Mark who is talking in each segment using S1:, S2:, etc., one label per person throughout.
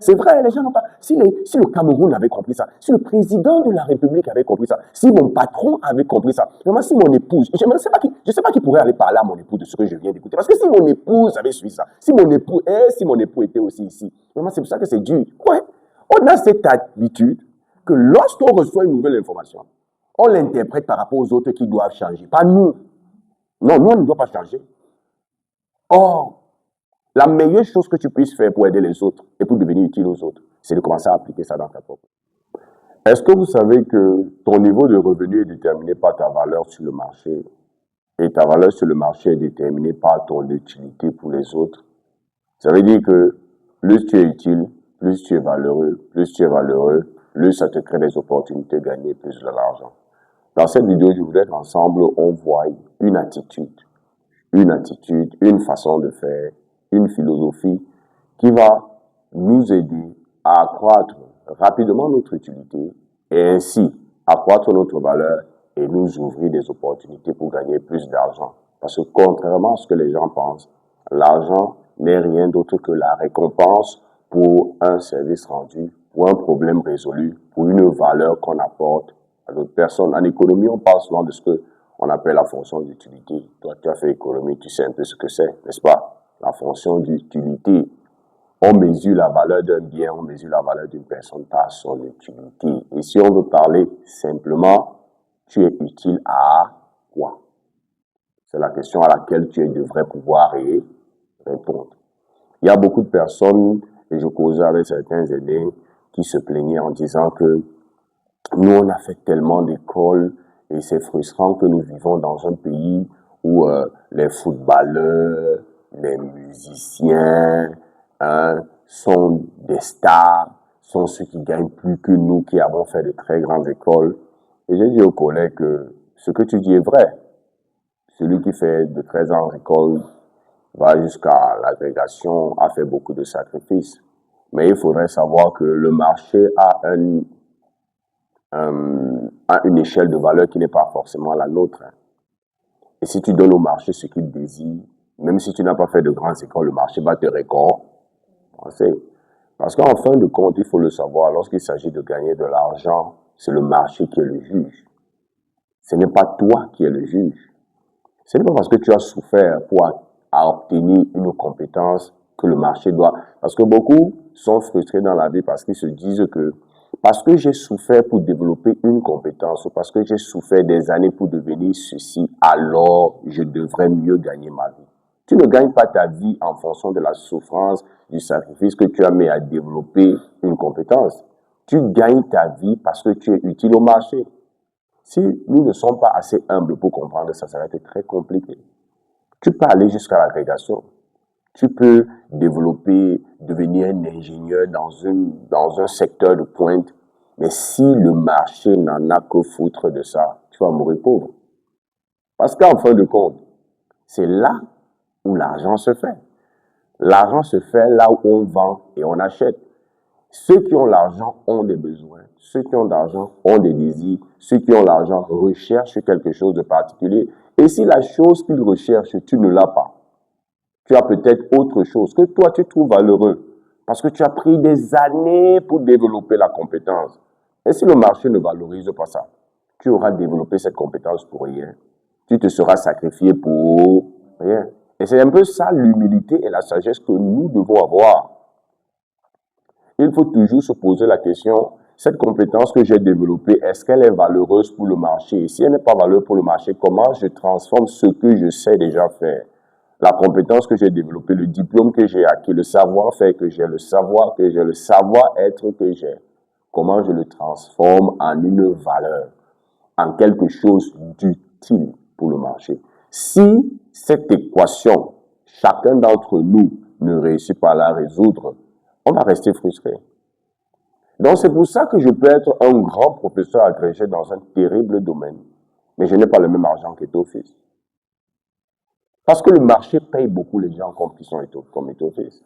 S1: C'est vrai, les gens n'ont pas... Si le Cameroun avait compris ça, si le président de la République avait compris ça, si mon patron avait compris ça, vraiment si mon épouse... Je ne sais pas qui pourrait aller parler à mon épouse de ce que je viens d'écouter. Parce que si mon épouse avait suivi ça, si mon époux était aussi ici, vraiment c'est pour ça que c'est dur. Ouais, on a cette habitude que lorsqu'on reçoit une nouvelle information, on l'interprète par rapport aux autres qui doivent changer. Pas nous. Non, nous, on ne doit pas changer. Or, la meilleure chose que tu puisses faire pour aider les autres et pour devenir utile aux autres, c'est de commencer à appliquer ça dans ta propre. Est-ce que vous savez que ton niveau de revenu est déterminé par ta valeur sur le marché et ta valeur sur le marché est déterminée par ton utilité pour les autres? Ça veut dire que plus tu es utile, plus tu es valeureux, plus ça te crée des opportunités de gagner plus de l'argent. Dans cette vidéo, je voudrais qu'ensemble, on voie une attitude, une façon de faire, une philosophie qui va nous aider à accroître rapidement notre utilité et ainsi accroître notre valeur et nous ouvrir des opportunités pour gagner plus d'argent. Parce que contrairement à ce que les gens pensent, l'argent n'est rien d'autre que la récompense pour un service rendu, pour un problème résolu, pour une valeur qu'on apporte à d'autres personnes. En économie, on parle souvent de ce qu'on appelle la fonction d'utilité. Toi, tu as fait économie, tu sais un peu ce que c'est, n'est-ce pas? La fonction d'utilité. On mesure la valeur d'un bien, on mesure la valeur d'une personne par son utilité. Et si on veut parler simplement, tu es utile à quoi? C'est la question à laquelle tu devrais pouvoir répondre. Il y a beaucoup de personnes, et je causais avec certains aînés, qui se plaignaient en disant que nous, on a fait tellement d'écoles et c'est frustrant que nous vivons dans un pays où les footballeurs, les musiciens sont des stars, sont ceux qui gagnent plus que nous qui avons fait de très grandes écoles. Et j'ai dit aux collègues que ce que tu dis est vrai. Celui qui fait de très grandes écoles va jusqu'à l'agrégation, a fait beaucoup de sacrifices. Mais il faudrait savoir que le marché a une échelle de valeur qui n'est pas forcément la nôtre. Et si tu donnes au marché ce qu'il désire, même si tu n'as pas fait de grandes écoles, le marché va te récompenser. Parce qu'en fin de compte, il faut le savoir, lorsqu'il s'agit de gagner de l'argent, c'est le marché qui est le juge. Ce n'est pas toi qui es le juge. Ce n'est pas parce que tu as souffert pour obtenir une compétence que le marché doit... Parce que beaucoup sont frustrés dans la vie parce qu'ils se disent que parce que j'ai souffert pour développer une compétence ou parce que j'ai souffert des années pour devenir ceci, alors je devrais mieux gagner ma vie. Tu ne gagnes pas ta vie en fonction de la souffrance, du sacrifice que tu as mis à développer une compétence. Tu gagnes ta vie parce que tu es utile au marché. Si nous ne sommes pas assez humbles pour comprendre ça, ça va être très compliqué. Tu peux aller jusqu'à l'agrégation. Tu peux développer, devenir un ingénieur dans un secteur de pointe, mais si le marché n'en a que foutre de ça, tu vas mourir pauvre. Parce qu'en fin de compte, c'est là où l'argent se fait. L'argent se fait là où on vend et on achète. Ceux qui ont l'argent ont des besoins. Ceux qui ont l'argent ont des désirs. Ceux qui ont l'argent recherchent quelque chose de particulier. Et si la chose qu'ils recherchent, tu ne l'as pas, tu as peut-être autre chose que toi, tu trouves valeureux. Parce que tu as pris des années pour développer la compétence. Et si le marché ne valorise pas ça, tu auras développé cette compétence pour rien. Tu te seras sacrifié pour rien. Et c'est un peu ça l'humilité et la sagesse que nous devons avoir. Il faut toujours se poser la question, cette compétence que j'ai développée, est-ce qu'elle est valeureuse pour le marché? Et si elle n'est pas valeureuse pour le marché, comment je transforme ce que je sais déjà faire? La compétence que j'ai développée, le diplôme que j'ai acquis, le savoir-faire que j'ai, le savoir que j'ai, le savoir-être que j'ai, comment je le transforme en une valeur, en quelque chose d'utile pour le marché. Si cette équation, chacun d'entre nous ne réussit pas à la résoudre, on va rester frustré. Donc c'est pour ça que je peux être un grand professeur agrégé dans un terrible domaine, mais je n'ai pas le même argent qu'Étofils. Parce que le marché paye beaucoup les gens comme Étofils.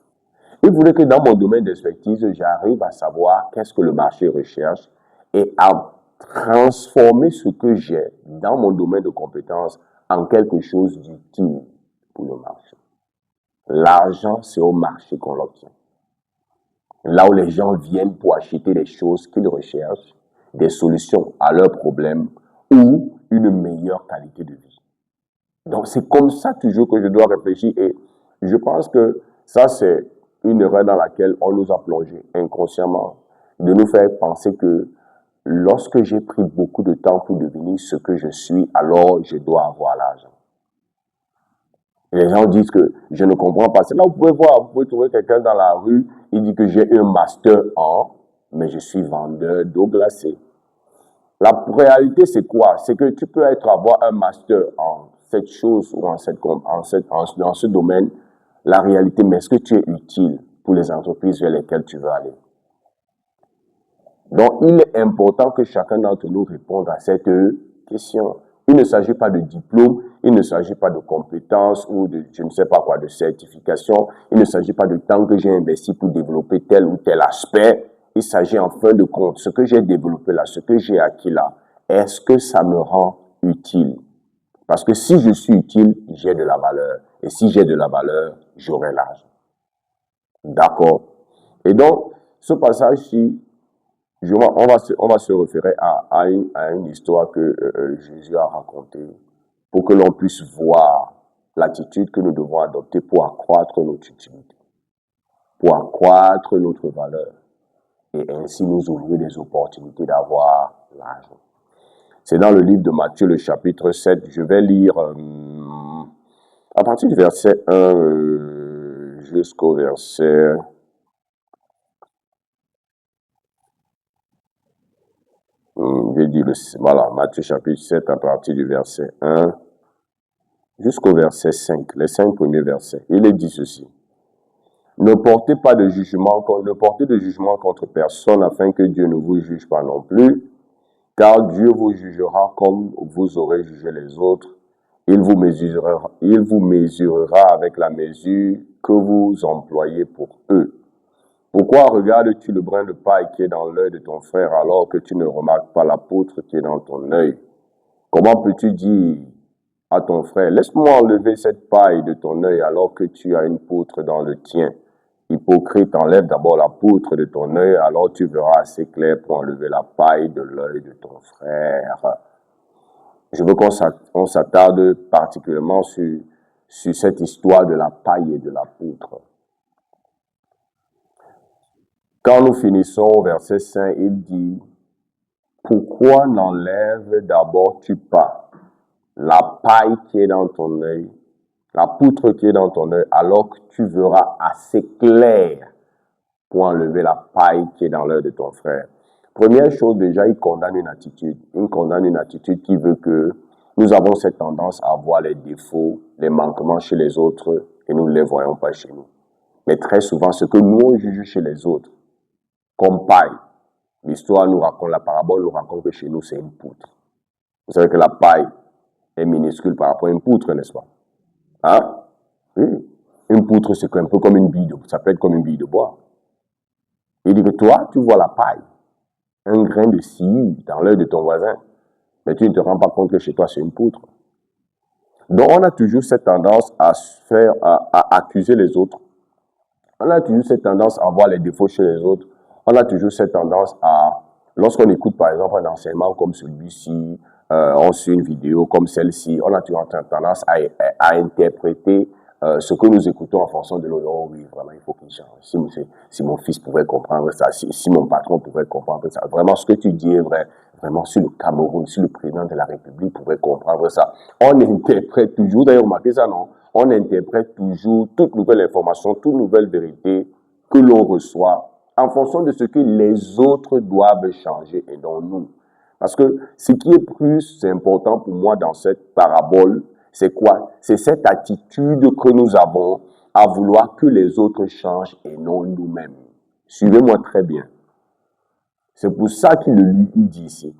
S1: Il voulait que dans mon domaine d'expertise, j'arrive à savoir qu'est-ce que le marché recherche et à transformer ce que j'ai dans mon domaine de compétences en quelque chose d'utile pour le marché. L'argent, c'est au marché qu'on l'obtient. là où les gens viennent pour acheter des choses qu'ils recherchent, des solutions à leurs problèmes ou une meilleure qualité de vie. Donc, c'est comme ça toujours que je dois réfléchir et je pense que ça, c'est une erreur dans laquelle on nous a plongé inconsciemment, de nous faire penser que lorsque j'ai pris beaucoup de temps pour devenir ce que je suis, alors je dois avoir l'argent. Les gens disent que je ne comprends pas. C'est là où vous pouvez voir, vous pouvez trouver quelqu'un dans la rue, il dit que j'ai un master en, mais je suis vendeur d'eau glacée. La réalité, c'est quoi? C'est que tu peux avoir un master en cette chose ou dans ce domaine, la réalité, mais est-ce que tu es utile pour les entreprises vers lesquelles tu veux aller? Donc, il est important que chacun d'entre nous réponde à cette question. Il ne s'agit pas de diplôme, il ne s'agit pas de compétences ou de, je ne sais pas quoi, de certification. Il ne s'agit pas du temps que j'ai investi pour développer tel ou tel aspect. Il s'agit en fin de compte, ce que j'ai développé là, ce que j'ai acquis là, est-ce que ça me rend utile? Parce que si je suis utile, j'ai de la valeur. Et si j'ai de la valeur, j'aurai l'argent. D'accord? Et donc, ce passage-ci, on va se référer à une histoire que Jésus a racontée pour que l'on puisse voir l'attitude que nous devons adopter pour accroître notre utilité, pour accroître notre valeur et ainsi nous ouvrir des opportunités d'avoir l'argent. C'est dans le livre de Matthieu, le chapitre 7. Je vais lire à partir du verset 1 jusqu'au verset... Je dis voilà, Matthieu chapitre 7 à partir du verset 1 jusqu'au verset 5, les 5 premiers versets. Il est dit ceci. Ne portez de jugement contre personne afin que Dieu ne vous juge pas non plus, car Dieu vous jugera comme vous aurez jugé les autres. Il vous mesurera avec la mesure que vous employez pour eux. Pourquoi regardes-tu le brin de paille qui est dans l'œil de ton frère alors que tu ne remarques pas la poutre qui est dans ton œil? Comment peux-tu dire à ton frère, laisse-moi enlever cette paille de ton œil alors que tu as une poutre dans le tien? Hypocrite, enlève d'abord la poutre de ton œil, alors tu verras assez clair pour enlever la paille de l'œil de ton frère. Je veux qu'on s'attarde particulièrement sur cette histoire de la paille et de la poutre. Quand nous finissons au verset 5, il dit, pourquoi n'enlèves d'abord-tu pas la paille qui est dans ton œil, la poutre qui est dans ton œil, alors que tu verras assez clair pour enlever la paille qui est dans l'œil de ton frère? Première chose, déjà, il condamne une attitude. Il condamne une attitude qui veut que nous avons cette tendance à voir les défauts, les manquements chez les autres et nous ne les voyons pas chez nous. Mais très souvent, ce que nous on juge chez les autres, comme paille, l'histoire nous raconte, la parabole nous raconte que chez nous, c'est une poutre. Vous savez que la paille est minuscule par rapport à une poutre, n'est-ce pas? Hein? Oui. Une poutre, c'est un peu comme une bille ça peut être comme une bille de bois. Il dit que toi, tu vois la paille, un grain de sciure dans l'œil de ton voisin, mais tu ne te rends pas compte que chez toi, c'est une poutre. Donc, on a toujours cette tendance à accuser les autres. On a toujours cette tendance à voir les défauts chez les autres. On a toujours cette tendance à, lorsqu'on écoute par exemple un enseignement comme celui-ci, on suit une vidéo comme celle-ci, on a toujours tendance à interpréter ce que nous écoutons en fonction de l'autre. Oh oui, vraiment, il faut qu'il change. Si mon fils pouvait comprendre ça, si mon patron pouvait comprendre ça, vraiment ce que tu dis est vrai. Vraiment, si le Cameroun, si le président de la République pouvait comprendre ça. On interprète toujours, d'ailleurs, remarquez ça, non? On interprète toujours toute nouvelle information, toute nouvelle vérité que l'on reçoit en fonction de ce que les autres doivent changer et non nous. Parce que ce qui est plus important pour moi dans cette parabole, c'est quoi? C'est cette attitude que nous avons à vouloir que les autres changent et non nous-mêmes. Suivez-moi très bien. C'est pour ça qu'il lui dit ici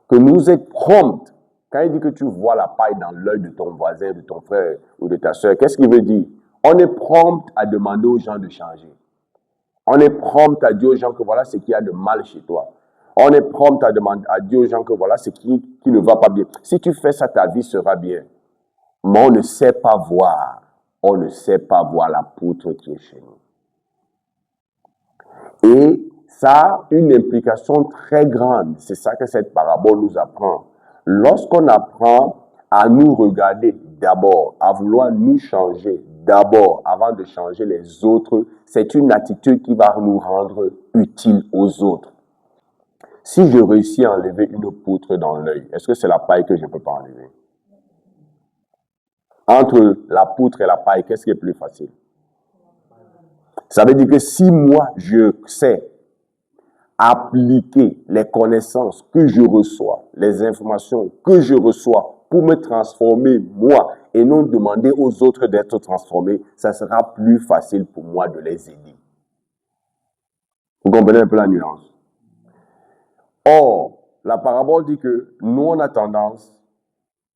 S1: que nous êtes promptes. Quand il dit que tu vois la paille dans l'œil de ton voisin, de ton frère ou de ta soeur, qu'est-ce qu'il veut dire? On est prompt à demander aux gens de changer. On est prompt à dire aux gens que voilà ce qu'il y a de mal chez toi. On est prompt à dire aux gens que voilà ce qui ne va pas bien. Si tu fais ça, ta vie sera bien. Mais on ne sait pas voir. On ne sait pas voir la poutre qui est chez nous. Et ça a une implication très grande. C'est ça que cette parabole nous apprend. Lorsqu'on apprend à nous regarder d'abord, à vouloir nous changer d'abord avant de changer les autres, c'est une attitude qui va nous rendre utiles aux autres. Si je réussis à enlever une poutre dans l'œil, est-ce que c'est la paille que je ne peux pas enlever? Entre la poutre et la paille, qu'est-ce qui est plus facile? Ça veut dire que si moi, je sais appliquer les connaissances que je reçois, les informations que je reçois pour me transformer moi et non demander aux autres d'être transformés, ça sera plus facile pour moi de les aider. Vous comprenez un peu la nuance? Or, la parabole dit que nous, on a tendance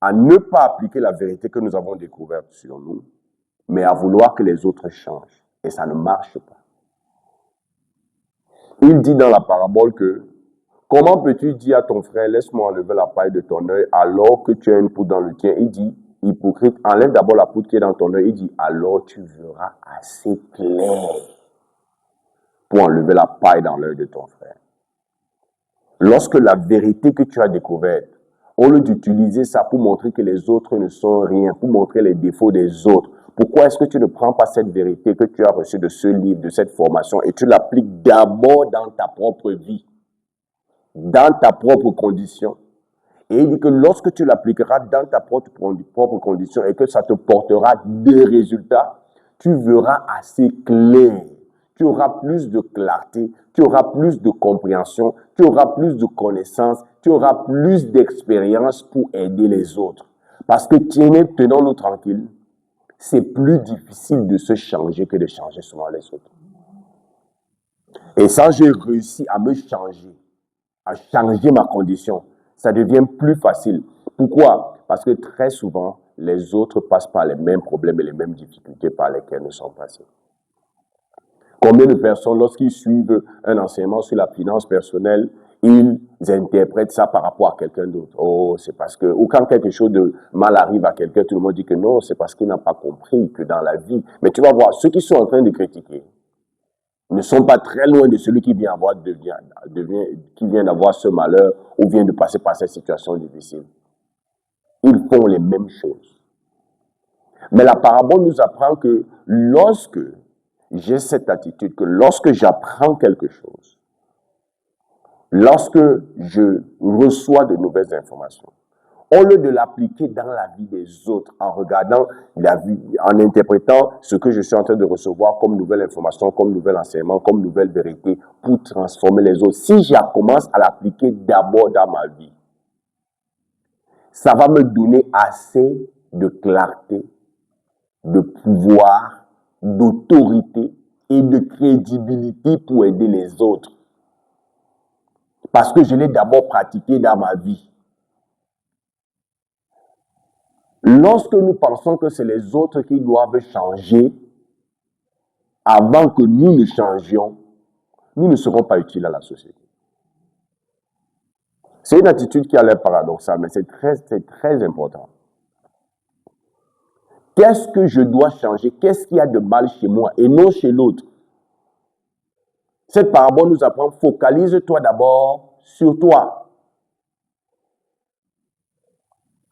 S1: à ne pas appliquer la vérité que nous avons découverte sur nous, mais à vouloir que les autres changent. Et ça ne marche pas. Il dit dans la parabole que, comment peux-tu dire à ton frère, laisse-moi enlever la paille de ton œil alors que tu as une poutre dans le tien? Il dit, hypocrite, enlève d'abord la poutre qui est dans ton œil. Il dit, alors tu verras assez clair pour enlever la paille dans l'œil de ton frère. Lorsque la vérité que tu as découverte, au lieu d'utiliser ça pour montrer que les autres ne sont rien, pour montrer les défauts des autres, pourquoi est-ce que tu ne prends pas cette vérité que tu as reçue de ce livre, de cette formation, et tu l'appliques d'abord dans ta propre vie, dans ta propre condition? Et il dit que lorsque tu l'appliqueras dans ta propre condition et que ça te portera des résultats, tu verras assez clair. Tu auras plus de clarté, tu auras plus de compréhension, tu auras plus de connaissances, tu auras plus d'expérience pour aider les autres. Parce que tenons-nous tranquilles, c'est plus difficile de se changer que de changer souvent les autres. Et ça, j'ai réussi à me changer, à changer ma condition. Ça devient plus facile. Pourquoi? Parce que très souvent, les autres passent par les mêmes problèmes et les mêmes difficultés par lesquelles nous sommes passés. Combien de personnes, lorsqu'ils suivent un enseignement sur la finance personnelle, ils interprètent ça par rapport à quelqu'un d'autre. Oh, c'est parce que, ou quand quelque chose de mal arrive à quelqu'un, tout le monde dit que non, c'est parce qu'il n'a pas compris que dans la vie. Mais tu vas voir, ceux qui sont en train de critiquer ne sont pas très loin de celui qui vient d'avoir ce malheur ou vient de passer par cette situation difficile. Ils font les mêmes choses. Mais la parabole nous apprend que lorsque j'ai cette attitude, que lorsque j'apprends quelque chose, lorsque je reçois de nouvelles informations, au lieu de l'appliquer dans la vie des autres, en regardant la vie, en interprétant ce que je suis en train de recevoir comme nouvelle information, comme nouvel enseignement, comme nouvelle vérité, pour transformer les autres, si je commence à l'appliquer d'abord dans ma vie, ça va me donner assez de clarté, de pouvoir, d'autorité et de crédibilité pour aider les autres. Parce que je l'ai d'abord pratiqué dans ma vie. Lorsque nous pensons que c'est les autres qui doivent changer, avant que nous ne changions, nous ne serons pas utiles à la société. C'est une attitude qui a l'air paradoxale, mais c'est très important. Qu'est-ce que je dois changer? Qu'est-ce qu'il y a de mal chez moi et non chez l'autre? Cette parabole nous apprend, focalise-toi d'abord sur toi.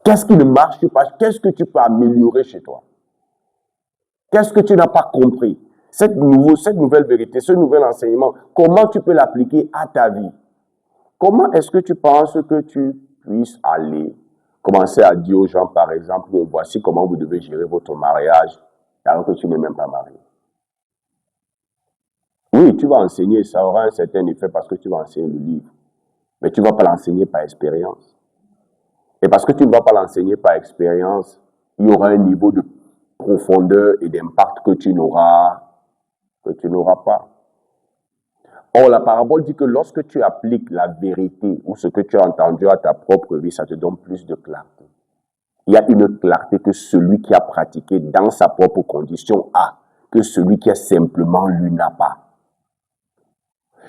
S1: Qu'est-ce qui ne marche pas? Qu'est-ce que tu peux améliorer chez toi? Qu'est-ce que tu n'as pas compris? Cette nouvelle vérité, ce nouvel enseignement, comment tu peux l'appliquer à ta vie? Comment est-ce que tu penses que tu puisses aller commencer à dire aux gens, par exemple, voici comment vous devez gérer votre mariage, alors que tu n'es même pas marié? Oui, tu vas enseigner, ça aura un certain effet parce que tu vas enseigner le livre. Mais tu ne vas pas l'enseigner par expérience. Et parce que tu ne vas pas l'enseigner par expérience, il y aura un niveau de profondeur et d'impact que tu n'auras pas. Or, la parabole dit que lorsque tu appliques la vérité ou ce que tu as entendu à ta propre vie, ça te donne plus de clarté. Il y a une clarté que celui qui a pratiqué dans sa propre condition a, que celui qui a simplement lu n'a pas.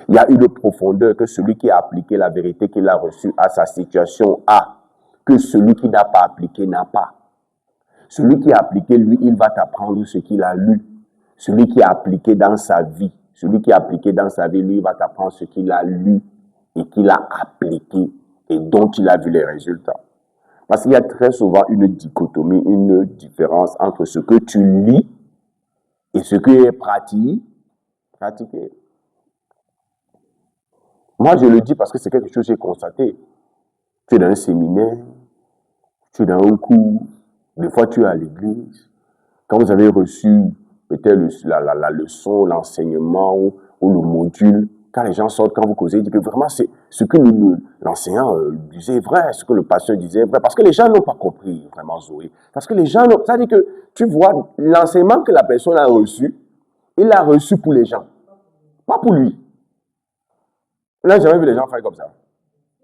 S1: Il y a une profondeur que celui qui a appliqué la vérité qu'il a reçue à sa situation a, que celui qui n'a pas appliqué n'a pas. Celui qui a appliqué, lui, il va t'apprendre ce qu'il a lu. Celui qui a appliqué dans sa vie, Celui qui a appliqué dans sa vie, lui, va t'apprendre ce qu'il a lu et qu'il a appliqué et dont il a vu les résultats. Parce qu'il y a très souvent une dichotomie, une différence entre ce que tu lis et ce qui est pratiqué. Moi, je le dis parce que c'est quelque chose que j'ai constaté. Tu es dans un séminaire, tu es dans un cours, des fois tu es à l'église. Quand vous avez reçu peut-être la leçon, l'enseignement ou le module, quand les gens sortent, quand vous causez, ils disent que vraiment c'est ce que l'enseignant disait vrai, ce que le pasteur disait vrai, parce que les gens n'ont pas compris vraiment Zoé. Parce que les gens, ça veut dire que tu vois, l'enseignement que la personne a reçu, il l'a reçu pour les gens, pas pour lui. Là, j'ai jamais vu les gens faire comme ça.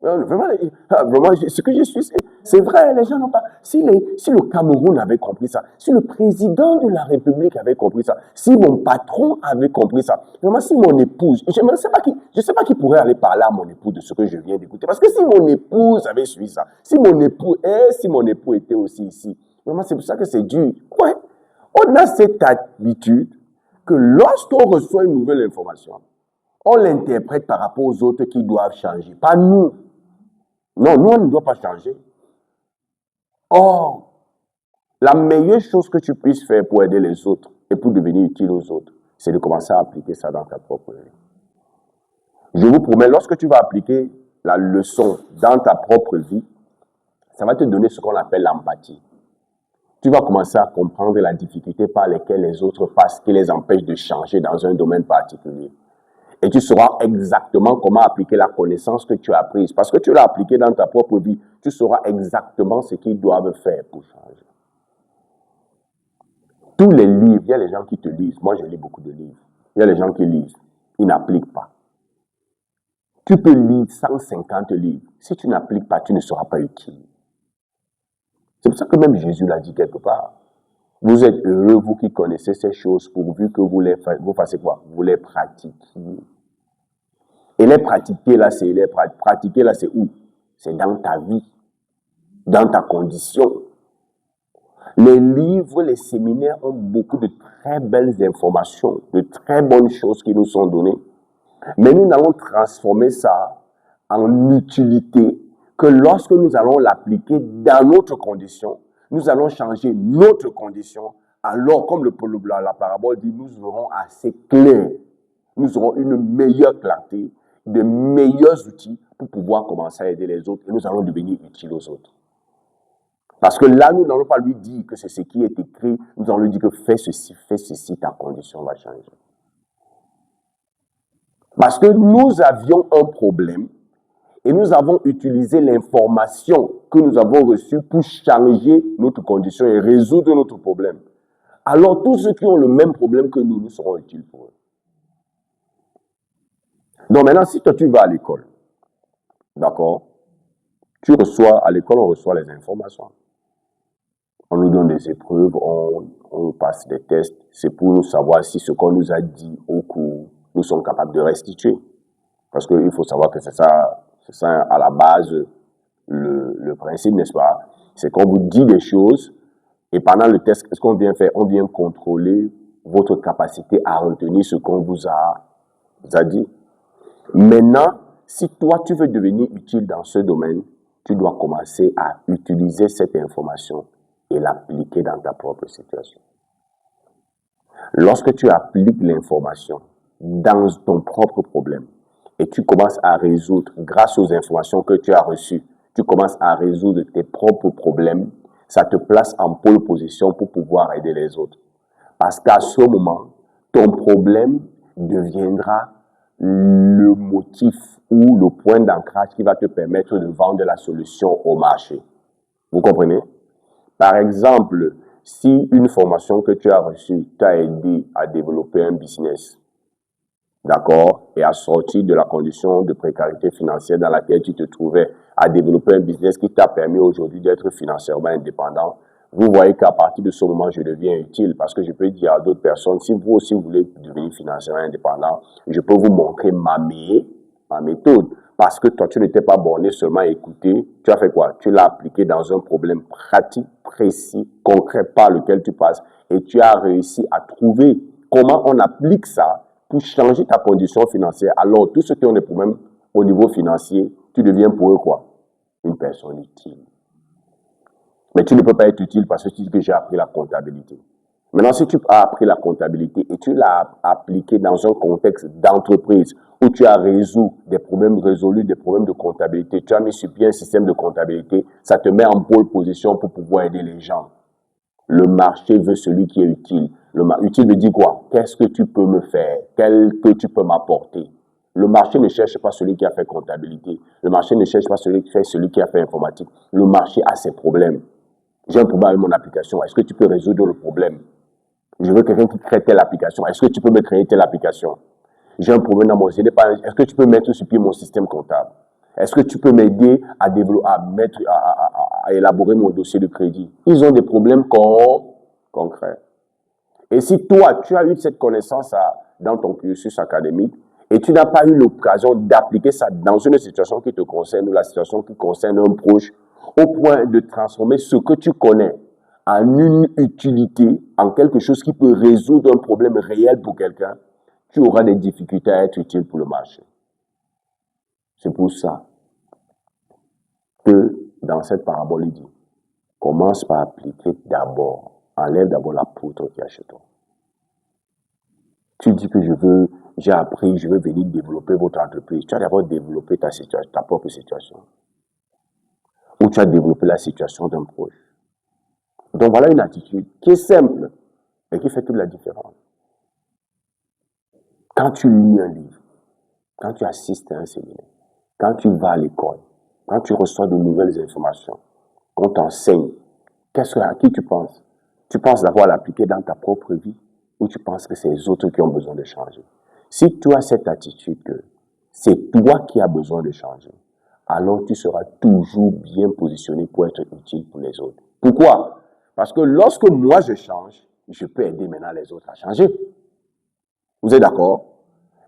S1: Vraiment, ce que je suis, c'est vrai, les gens n'ont pas. Si le Cameroun avait compris ça, si le président de la République avait compris ça, si mon patron avait compris ça, vraiment, si mon épouse, je ne sais pas qui pourrait aller parler à mon époux de ce que je viens d'écouter, parce que si mon épouse avait suivi ça, si mon époux était aussi ici, vraiment, c'est pour ça que c'est dur. Ouais, on a cette habitude que lorsqu'on reçoit une nouvelle information, on l'interprète par rapport aux autres qui doivent changer, pas nous. Non, nous, on ne doit pas changer. Or, la meilleure chose que tu puisses faire pour aider les autres et pour devenir utile aux autres, c'est de commencer à appliquer ça dans ta propre vie. Je vous promets, lorsque tu vas appliquer la leçon dans ta propre vie, ça va te donner ce qu'on appelle l'empathie. Tu vas commencer à comprendre la difficulté par laquelle les autres passent qui les empêche de changer dans un domaine particulier. Et tu sauras exactement comment appliquer la connaissance que tu as apprise. Parce que tu l'as appliquée dans ta propre vie, tu sauras exactement ce qu'ils doivent faire pour changer. Tous les livres, il y a les gens qui te lisent. Moi, je lis beaucoup de livres. Il y a les gens qui lisent. Ils n'appliquent pas. Tu peux lire 150 livres. Si tu n'appliques pas, tu ne seras pas utile. C'est pour ça que même Jésus l'a dit quelque part. Vous êtes heureux, vous qui connaissez ces choses, pourvu que vous fassiez quoi? Vous les pratiquiez. Et les pratiquer là, c'est où? C'est dans ta vie, dans ta condition. Les livres, les séminaires ont beaucoup de très belles informations, de très bonnes choses qui nous sont données. Mais nous allons transformer ça en utilité que lorsque nous allons l'appliquer dans notre condition, nous allons changer notre condition. Alors, comme la parabole dit, nous serons assez clairs. Nous aurons une meilleure clarté, de meilleurs outils pour pouvoir commencer à aider les autres et nous allons devenir utiles aux autres. Parce que là, nous n'allons pas lui dire que c'est ce qui est écrit, nous allons lui dire que fais ceci, ta condition va changer. Parce que nous avions un problème et nous avons utilisé l'information que nous avons reçue pour changer notre condition et résoudre notre problème. Alors, tous ceux qui ont le même problème que nous serons utiles pour eux. Donc maintenant, si toi tu vas à l'école, d'accord, à l'école, on reçoit les informations. On nous donne des épreuves, on passe des tests. C'est pour nous savoir si ce qu'on nous a dit au cours, nous sommes capables de restituer. Parce qu'il faut savoir que c'est ça à la base, le principe, n'est-ce pas? C'est qu'on vous dit des choses et pendant le test, qu'est-ce qu'on vient faire? On vient contrôler votre capacité à retenir ce qu'on vous a dit. Maintenant, si toi, tu veux devenir utile dans ce domaine, tu dois commencer à utiliser cette information et l'appliquer dans ta propre situation. Lorsque tu appliques l'information dans ton propre problème et tu commences à résoudre, grâce aux informations que tu as reçues, tu commences à résoudre tes propres problèmes, ça te place en pole position pour pouvoir aider les autres. Parce qu'à ce moment, ton problème deviendra le motif ou le point d'ancrage qui va te permettre de vendre la solution au marché. Vous comprenez? Par exemple, si une formation que tu as reçue t'a aidé à développer un business, d'accord, et à sortir de la condition de précarité financière dans laquelle tu te trouvais, à développer un business qui t'a permis aujourd'hui d'être financièrement indépendant, vous voyez qu'à partir de ce moment, je deviens utile parce que je peux dire à d'autres personnes, si vous aussi voulez devenir financièrement indépendant, je peux vous montrer ma méthode. Parce que toi, tu n'étais pas borné seulement à écouter, tu as fait quoi? Tu l'as appliqué dans un problème pratique, précis, concret par lequel tu passes et tu as réussi à trouver comment on applique ça pour changer ta condition financière, alors tous ceux qui ont des problèmes au niveau financier, tu deviens pour eux quoi? Une personne utile. Mais tu ne peux pas être utile parce que tu dis que j'ai appris la comptabilité. Maintenant, si tu as appris la comptabilité et tu l'as appliqué dans un contexte d'entreprise où tu as résolu des problèmes de comptabilité, tu as mis sur pied un système de comptabilité, ça te met en pole position pour pouvoir aider les gens. Le marché veut celui qui est utile. Utile veut dire quoi? Qu'est-ce que tu peux me faire? Quel que tu peux m'apporter? Le marché ne cherche pas celui qui a fait comptabilité. Le marché ne cherche pas celui qui a fait informatique. Le marché a ses problèmes. J'ai un problème avec mon application. Est-ce que tu peux résoudre le problème? Je veux quelqu'un qui crée telle application. Est-ce que tu peux me créer telle application? J'ai un problème dans mon site. Est-ce que tu peux mettre sur pied mon système comptable? Est-ce que tu peux m'aider à développer, à élaborer mon dossier de crédit? Ils ont des problèmes concrets. Et si toi, tu as eu cette connaissance dans ton cursus académique et tu n'as pas eu l'occasion d'appliquer ça dans une situation qui te concerne ou la situation qui concerne un proche, au point de transformer ce que tu connais en une utilité, en quelque chose qui peut résoudre un problème réel pour quelqu'un, tu auras des difficultés à être utile pour le marché. C'est pour ça que dans cette parabole, il dit, commence par appliquer d'abord, enlève d'abord la poutre qu'il y a chez toi. Tu dis que j'ai appris, je veux venir développer votre entreprise. Tu as d'abord développé ta situation, ta propre situation. Ou tu as développé la situation d'un proche. Donc voilà une attitude qui est simple, mais qui fait toute la différence. Quand tu lis un livre, quand tu assistes à un séminaire, quand tu vas à l'école, quand tu reçois de nouvelles informations, qu'on t'enseigne, à qui tu penses? Tu penses d'abord à l'appliquer dans ta propre vie ou tu penses que c'est les autres qui ont besoin de changer? Si tu as cette attitude que c'est toi qui as besoin de changer, alors tu seras toujours bien positionné pour être utile pour les autres. Pourquoi? Parce que lorsque moi je change, je peux aider maintenant les autres à changer. Vous êtes d'accord?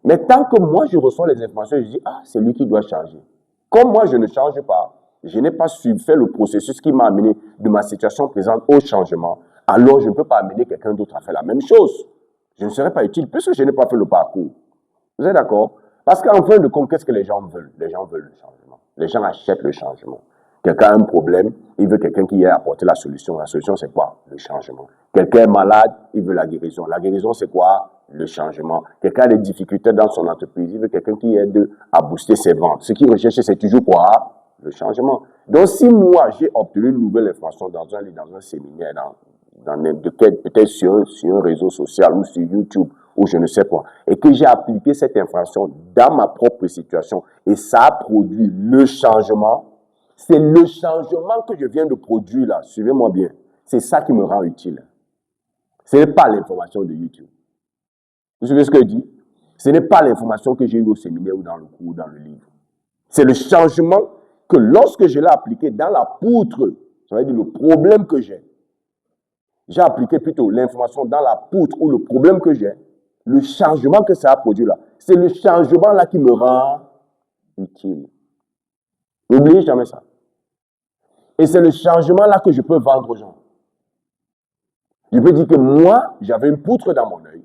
S1: Mais tant que moi je reçois les informations, je dis, c'est lui qui doit changer. Comme moi je ne change pas, je n'ai pas fait le processus qui m'a amené de ma situation présente au changement, alors je ne peux pas amener quelqu'un d'autre à faire la même chose. Je ne serai pas utile puisque je n'ai pas fait le parcours. Vous êtes d'accord? Parce qu'en fin de compte, qu'est-ce que les gens veulent? Les gens veulent le changement. Les gens achètent le changement. Quelqu'un a un problème, il veut quelqu'un qui ait apporté la solution. La solution, c'est quoi? Le changement. Quelqu'un est malade, il veut la guérison. La guérison, c'est quoi? Le changement. Quelqu'un a des difficultés dans son entreprise, il veut quelqu'un qui aide à booster ses ventes. Ce qu'il recherche, c'est toujours quoi? Le changement. Donc, si moi, j'ai obtenu une nouvelle information dans un livre, dans un séminaire, peut-être sur un réseau social ou sur YouTube, ou je ne sais quoi, et que j'ai appliqué cette information dans ma propre situation, et ça a produit le changement, c'est le changement que je viens de produire là, suivez-moi bien, c'est ça qui me rend utile. Ce n'est pas l'information de YouTube. Vous savez ce que je dis? Ce n'est pas l'information que j'ai eue au séminaire ou dans le cours ou dans le livre. C'est le changement que lorsque je l'ai appliqué dans la poutre, ça veut dire le problème que j'ai appliqué plutôt l'information dans la poutre ou le problème que j'ai, le changement que ça a produit là, c'est le changement là qui me rend utile. N'oubliez jamais ça. Et c'est le changement là que je peux vendre aux gens. Je peux dire que moi, j'avais une poutre dans mon œil.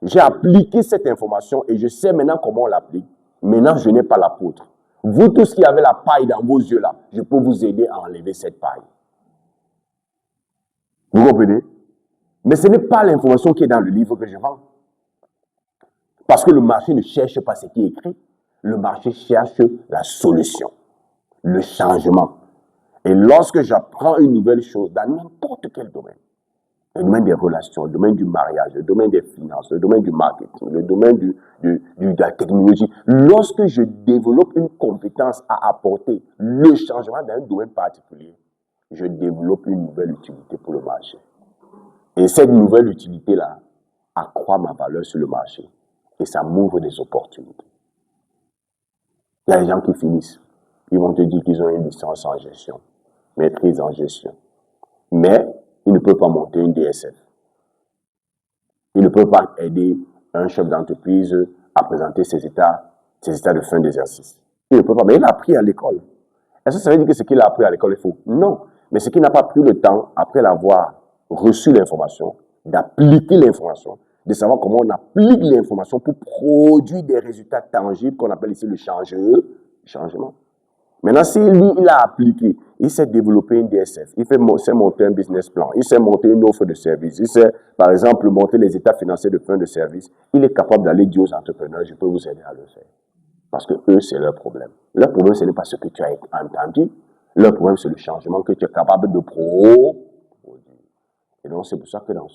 S1: J'ai appliqué cette information et je sais maintenant comment on l'applique. Maintenant, je n'ai pas la poutre. Vous tous qui avez la paille dans vos yeux là, je peux vous aider à enlever cette paille. Vous comprenez? Mais ce n'est pas l'information qui est dans le livre que je vends. Parce que le marché ne cherche pas ce qui est écrit. Le marché cherche la solution, le changement. Et lorsque j'apprends une nouvelle chose dans n'importe quel domaine, le domaine des relations, le domaine du mariage, le domaine des finances, le domaine du marketing, le domaine de la technologie, lorsque je développe une compétence à apporter le changement dans un domaine particulier, je développe une nouvelle utilité pour le marché. Et cette nouvelle utilité-là accroît ma valeur sur le marché. Et ça m'ouvre des opportunités. Il y a des gens qui finissent. Ils vont te dire qu'ils ont une licence en gestion, maîtrise en gestion. Mais ils ne peuvent pas monter une DSF. Ils ne peuvent pas aider un chef d'entreprise à présenter ses états de fin d'exercice. Il ne peut pas. Mais il a appris à l'école. Est-ce que ça veut dire que ce qu'il a appris à l'école est faux? Non. Mais c'est qu'il n'a pas pris le temps, après l'avoir reçu l'information, d'appliquer l'information, de savoir comment on applique l'information pour produire des résultats tangibles qu'on appelle ici le changement. Maintenant, si lui, il a appliqué, il s'est développé une DSF, il s'est monté un business plan, il s'est monté une offre de service, il s'est, par exemple, monté les états financiers de fin de service, il est capable d'aller dire aux entrepreneurs, je peux vous aider à le faire. Parce que eux, c'est leur problème. Leur problème, ce n'est pas ce que tu as entendu. Leur problème, c'est le changement que tu es capable de produire. Et donc, c'est pour ça que dans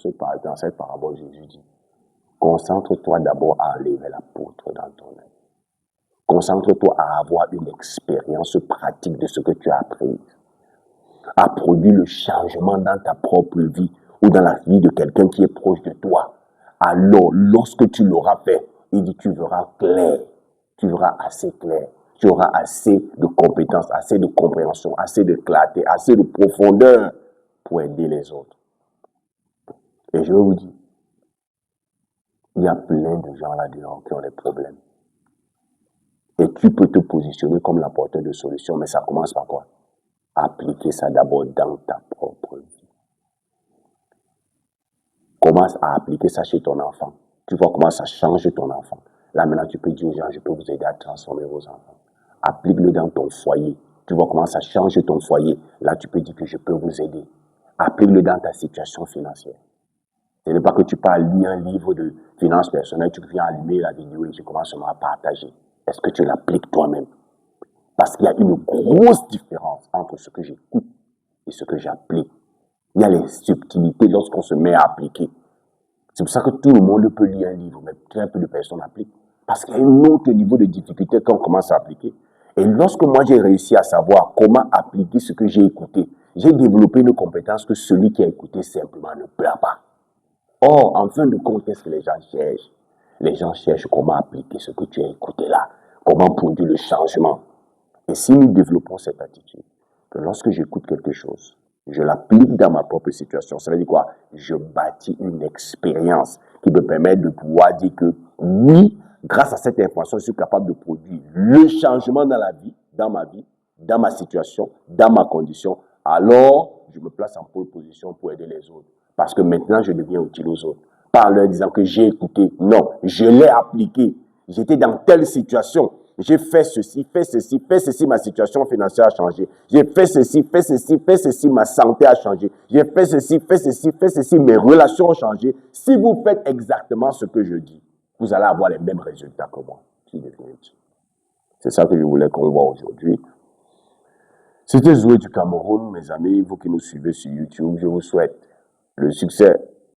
S1: cette parabole, Jésus dit, concentre-toi d'abord à enlever l'apôtre dans ton œil. Concentre-toi à avoir une expérience pratique de ce que tu as appris, à produire le changement dans ta propre vie ou dans la vie de quelqu'un qui est proche de toi. Alors, lorsque tu l'auras fait, il dit, tu verras clair, tu verras assez clair, tu auras assez de compétences, assez de compréhension, assez de clarté, assez de profondeur pour aider les autres. Et je vais vous dire, il y a plein de gens là-dedans qui ont des problèmes. Et tu peux te positionner comme l'apporteur de solutions, mais ça commence par quoi? Appliquer ça d'abord dans ta propre vie. Commence à appliquer ça chez ton enfant. Tu vois comment ça change ton enfant. Là, maintenant, tu peux dire aux gens, je peux vous aider à transformer vos enfants. Applique-le dans ton foyer. Tu vois comment ça change ton foyer. Là, tu peux dire que je peux vous aider. Applique-le dans ta situation financière. Ce n'est pas que tu pars lire un livre de finances personnelles, tu viens allumer la vidéo et tu commences seulement à partager. Est-ce que tu l'appliques toi-même? Parce qu'il y a une grosse différence entre ce que j'écoute et ce que j'applique. Il y a les subtilités lorsqu'on se met à appliquer. C'est pour ça que tout le monde peut lire un livre, mais très peu de personnes appliquent. Parce qu'il y a un autre niveau de difficulté quand on commence à appliquer. Et lorsque moi j'ai réussi à savoir comment appliquer ce que j'ai écouté, j'ai développé une compétence que celui qui a écouté simplement ne peut pas. Or, en fin de compte, qu'est-ce que les gens cherchent? Les gens cherchent comment appliquer ce que tu as écouté là, comment produire le changement. Et si nous développons cette attitude, que lorsque j'écoute quelque chose, je l'applique dans ma propre situation, ça veut dire quoi? Je bâtis une expérience qui me permet de pouvoir dire que oui, grâce à cette information, je suis capable de produire le changement dans la vie, dans ma situation, dans ma condition. Alors, je me place en pole position pour aider les autres. Parce que maintenant, je deviens utile aux autres. Pas en leur disant que j'ai écouté. Non, je l'ai appliqué. J'étais dans telle situation. J'ai fait ceci, ma situation financière a changé. J'ai fait ceci, ma santé a changé. J'ai fait ceci, mes relations ont changé. Si vous faites exactement ce que je dis, vous allez avoir les mêmes résultats que moi. C'est ça que je voulais qu'on voit aujourd'hui. C'était Zoé du Cameroun, mes amis, vous qui nous suivez sur YouTube, je vous souhaite le succès